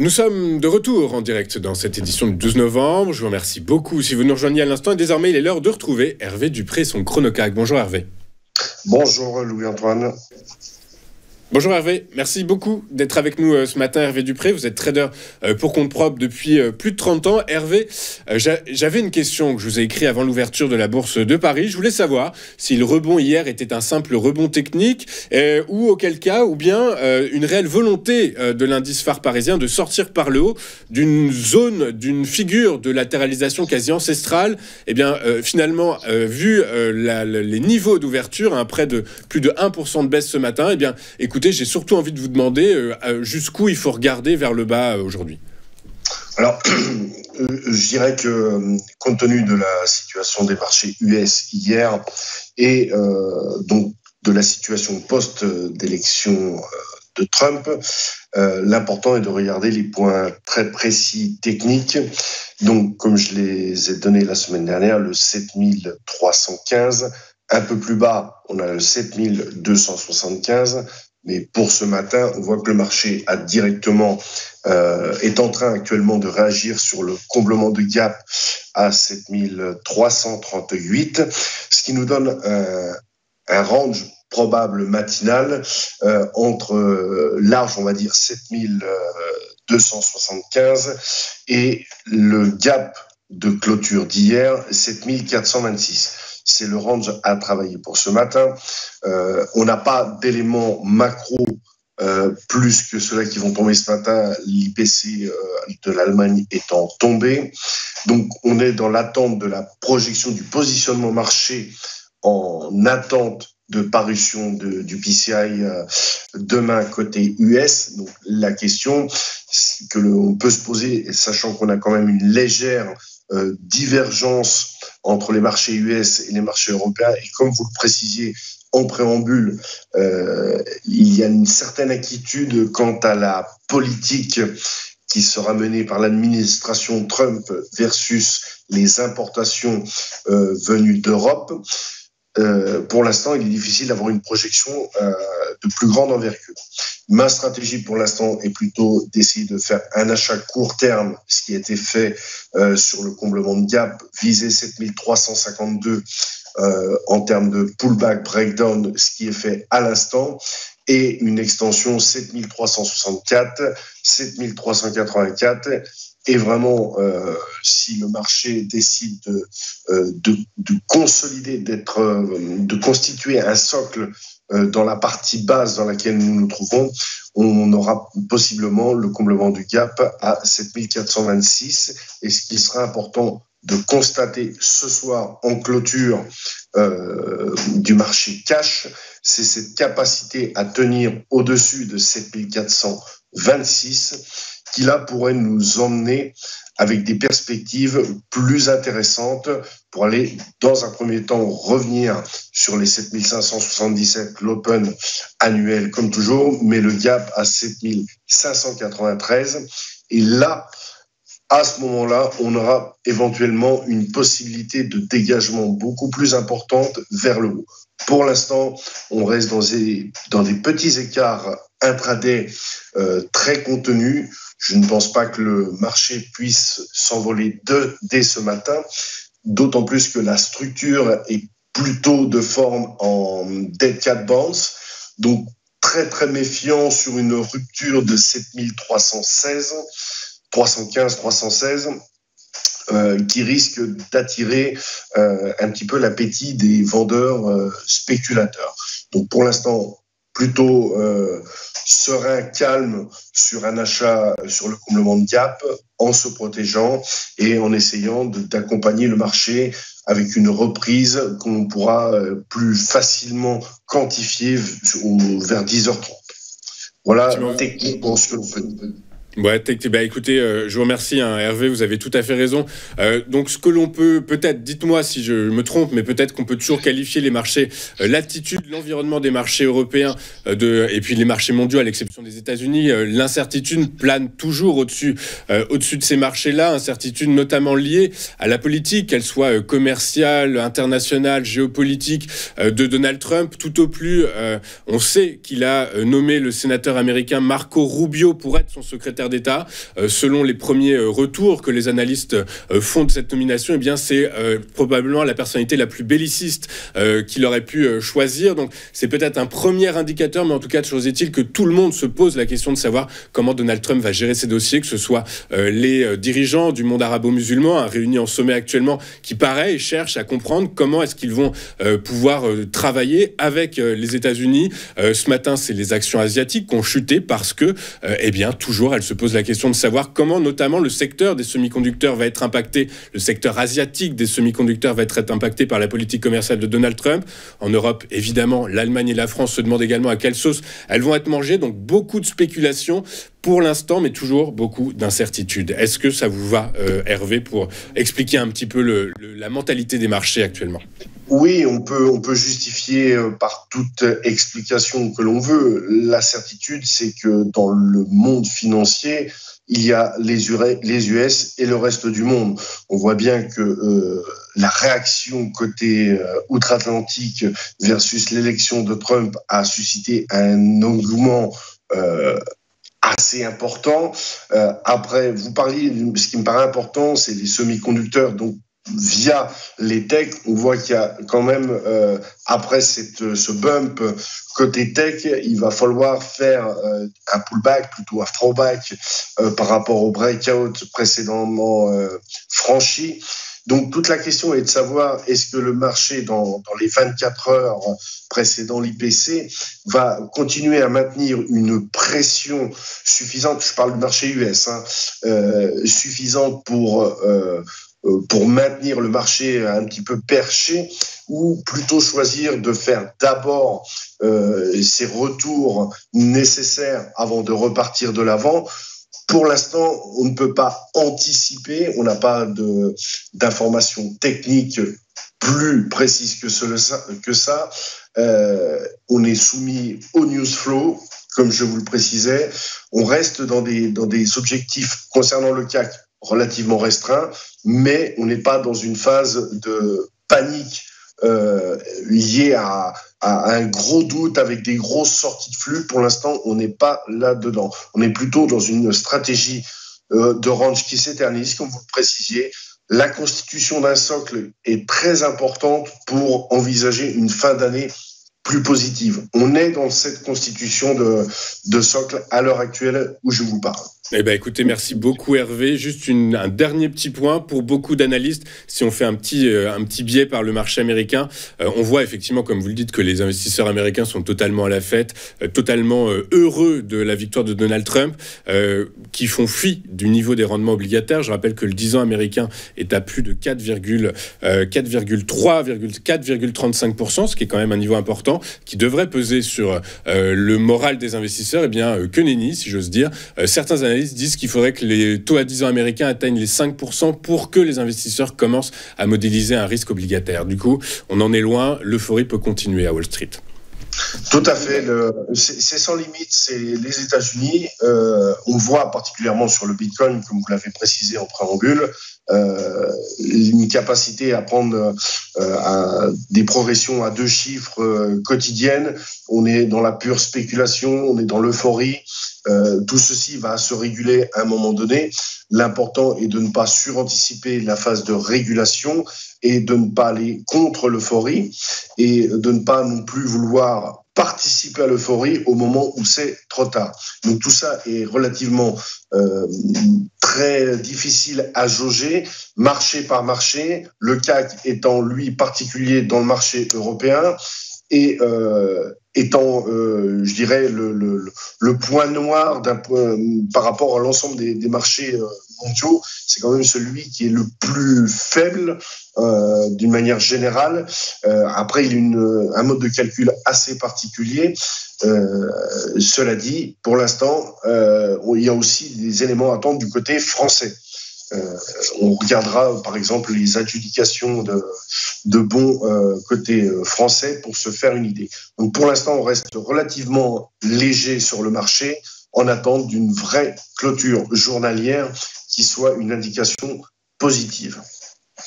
Nous sommes de retour en direct dans cette édition du 12 novembre. Je vous remercie beaucoup si vous nous rejoignez à l'instant. Et désormais, il est l'heure de retrouver Hervé Dupré, son chronocac. Bonjour Hervé. Bonjour Louis-Antoine. Bonjour Hervé, merci beaucoup d'être avec nous ce matin. Hervé Dupré, vous êtes trader pour compte propre depuis plus de 30 ans. Hervé, j'avais une question que je vous ai écrite avant l'ouverture de la Bourse de Paris. Je voulais savoir si le rebond hier était un simple rebond technique ou auquel cas, ou bien une réelle volonté de l'indice phare parisien de sortir par le haut d'une zone, d'une figure de latéralisation quasi ancestrale. Eh bien, finalement, vu les niveaux d'ouverture, près de plus de 1% de baisse ce matin, eh bien, écoutez, j'ai surtout envie de vous demander jusqu'où il faut regarder vers le bas aujourd'hui. Alors, je dirais que compte tenu de la situation des marchés US hier et donc de la situation post-d'élection de Trump, l'important est de regarder les points très précis techniques. Donc, comme je les ai donnés la semaine dernière, le 7315, un peu plus bas, on a le 7275. Mais pour ce matin, on voit que le marché a directement est en train actuellement de réagir sur le comblement de gap à 7338, ce qui nous donne un range probable matinal entre large, on va dire 7275 et le gap de clôture d'hier, 7426. C'est le range à travailler pour ce matin. On n'a pas d'éléments macro plus que ceux-là qui vont tomber ce matin, l'IPC de l'Allemagne étant tombé. Donc, on est dans l'attente de la projection du positionnement marché en attente de parution du PCI demain côté US. Donc, la question que l'on peut se poser, sachant qu'on a quand même une légère divergence entre les marchés US et les marchés européens, et comme vous le précisiez en préambule, il y a une certaine inquiétude quant à la politique qui sera menée par l'administration Trump versus les importations venues d'Europe. Pour l'instant, il est difficile d'avoir une projection de plus grande envergure. Ma stratégie pour l'instant est plutôt d'essayer de faire un achat court terme, ce qui a été fait sur le comblement de gap, viser 7352 en termes de pullback breakdown, ce qui est fait à l'instant, et une extension 7364, 7384. Et vraiment, si le marché décide de consolider, de constituer un socle dans la partie basse dans laquelle nous nous trouvons, on aura possiblement le comblement du gap à 7426. Et ce qui sera important de constater ce soir en clôture du marché cash, c'est cette capacité à tenir au-dessus de 7426 qui là pourrait nous emmener avec des perspectives plus intéressantes pour aller, dans un premier temps, revenir sur les 7577, l'open annuel comme toujours, mais le gap à 7593. Et là, à ce moment-là, on aura éventuellement une possibilité de dégagement beaucoup plus importante vers le haut. Pour l'instant, on reste dans des petits écarts intraday très contenus. Je ne pense pas que le marché puisse s'envoler dès ce matin, d'autant plus que la structure est plutôt de forme en dead cat bounce, donc très très méfiant sur une rupture de 7316, 315, 316, qui risque d'attirer un petit peu l'appétit des vendeurs spéculateurs. Donc pour l'instant, plutôt serein, calme sur un achat sur le comblement de gap, en se protégeant et en essayant d'accompagner le marché avec une reprise qu'on pourra plus facilement quantifier vers 10h30. Voilà techniquement ce que l'on peut dire. Ouais, écoutez, je vous remercie, Hervé, vous avez tout à fait raison. Donc, ce que l'on peut-être, dites-moi si je me trompe, mais peut-être qu'on peut toujours qualifier les marchés, l'attitude, l'environnement des marchés européens et puis les marchés mondiaux, à l'exception des États-Unis, l'incertitude plane toujours au-dessus de ces marchés-là, incertitude notamment liée à la politique, qu'elle soit commerciale, internationale, géopolitique de Donald Trump. Tout au plus, on sait qu'il a nommé le sénateur américain Marco Rubio pour être son secrétaire secrétaire d'État. Selon les premiers retours que les analystes font de cette nomination, eh bien c'est probablement la personnalité la plus belliciste qu'il aurait pu choisir. Donc c'est peut-être un premier indicateur, mais en tout cas, chose est-il que tout le monde se pose la question de savoir comment Donald Trump va gérer ces dossiers, que ce soit les dirigeants du monde arabo-musulman, réunis en sommet actuellement, qui pareil cherchent à comprendre comment est-ce qu'ils vont pouvoir travailler avec les États-Unis. Ce matin, c'est les actions asiatiques qui ont chuté parce que, eh bien, toujours, elle se pose la question de savoir comment, notamment, le secteur des semi-conducteurs va être impacté, le secteur asiatique des semi-conducteurs va être impacté par la politique commerciale de Donald Trump. En Europe, évidemment, l'Allemagne et la France se demandent également à quelle sauce elles vont être mangées. Donc, beaucoup de spéculations pour l'instant, mais toujours beaucoup d'incertitudes. Est-ce que ça vous va, Hervé, pour expliquer un petit peu la mentalité des marchés actuellement? Oui, on peut justifier par toute explication que l'on veut. La certitude, c'est que dans le monde financier, il y a les US et le reste du monde. On voit bien que la réaction côté outre-Atlantique versus l'élection de Trump a suscité un engouement assez important. Après, vous parliez, ce qui me paraît important, c'est les semi-conducteurs. Donc, via les techs, on voit qu'il y a quand même, après ce bump côté tech, il va falloir faire un pullback, plutôt un throwback par rapport au breakout précédemment franchi. Donc, toute la question est de savoir est-ce que le marché, dans les 24 heures précédant l'IPC, va continuer à maintenir une pression suffisante, je parle du marché US, suffisante pour maintenir le marché un petit peu perché, ou plutôt choisir de faire d'abord ces retours nécessaires avant de repartir de l'avant. Pour l'instant, on ne peut pas anticiper, on n'a pas d'informations techniques plus précises que ça. On est soumis au news flow, comme je vous le précisais. On reste dans des objectifs concernant le CAC relativement restreints, mais on n'est pas dans une phase de panique liée à un gros doute avec des grosses sorties de flux. Pour l'instant, on n'est pas là-dedans. On est plutôt dans une stratégie de range qui s'éternise, comme vous le précisiez. La constitution d'un socle est très importante pour envisager une fin d'année plus positive. On est dans cette constitution de socle à l'heure actuelle où je vous parle. Eh bien, écoutez, merci beaucoup Hervé. Juste un dernier petit point pour beaucoup d'analystes. Si on fait un petit biais par le marché américain, on voit effectivement, comme vous le dites, que les investisseurs américains sont totalement à la fête, totalement heureux de la victoire de Donald Trump, qui font fi du niveau des rendements obligataires. Je rappelle que le 10 ans américain est à plus de 4,35%, ce qui est quand même un niveau important, qui devrait peser sur le moral des investisseurs. Eh bien, que nenni, si j'ose dire. Certains analystes disent qu'il faudrait que les taux à 10 ans américains atteignent les 5% pour que les investisseurs commencent à modéliser un risque obligataire. Du coup, on en est loin, l'euphorie peut continuer à Wall Street. Tout à fait, c'est sans limite, c'est les États-Unis. On voit particulièrement sur le Bitcoin, comme vous l'avez précisé en préambule, une capacité à prendre des progressions à 2 chiffres quotidiennes. On est dans la pure spéculation, on est dans l'euphorie. Tout ceci va se réguler à un moment donné. L'important est de ne pas suranticiper la phase de régulation et de ne pas aller contre l'euphorie et de ne pas non plus vouloir participer à l'euphorie au moment où c'est trop tard. Donc tout ça est relativement très difficile à jauger, marché par marché, le CAC étant lui particulier dans le marché européen et étant, je dirais, le point noir par rapport à l'ensemble des marchés mondiaux, c'est quand même celui qui est le plus faible d'une manière générale. Après, il y a un mode de calcul assez particulier. Cela dit, pour l'instant, il y a aussi des éléments à attendre du côté français. On regardera par exemple les adjudications de bons côté français pour se faire une idée. Donc pour l'instant, on reste relativement léger sur le marché en attente d'une vraie clôture journalière qui soit une indication positive.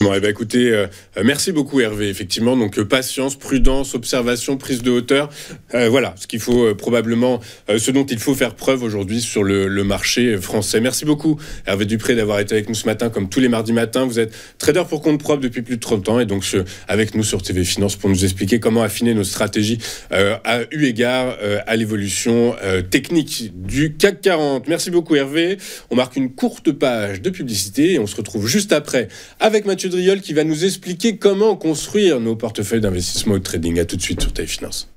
Bon, eh ben, écoutez, merci beaucoup Hervé. Effectivement, donc patience, prudence, observation, prise de hauteur. Voilà, ce qu'il faut probablement, ce dont il faut faire preuve aujourd'hui sur le marché français. Merci beaucoup Hervé Dupré d'avoir été avec nous ce matin, comme tous les mardis matins. Vous êtes trader pour compte propre depuis plus de 30 ans et donc avec nous sur TV Finance pour nous expliquer comment affiner nos stratégies eu égard à l'évolution technique du CAC 40. Merci beaucoup Hervé. On marque une courte page de publicité et on se retrouve juste après avec Mathieu Driol qui va nous expliquer comment construire nos portefeuilles d'investissement au trading. À tout de suite sur TV Finance.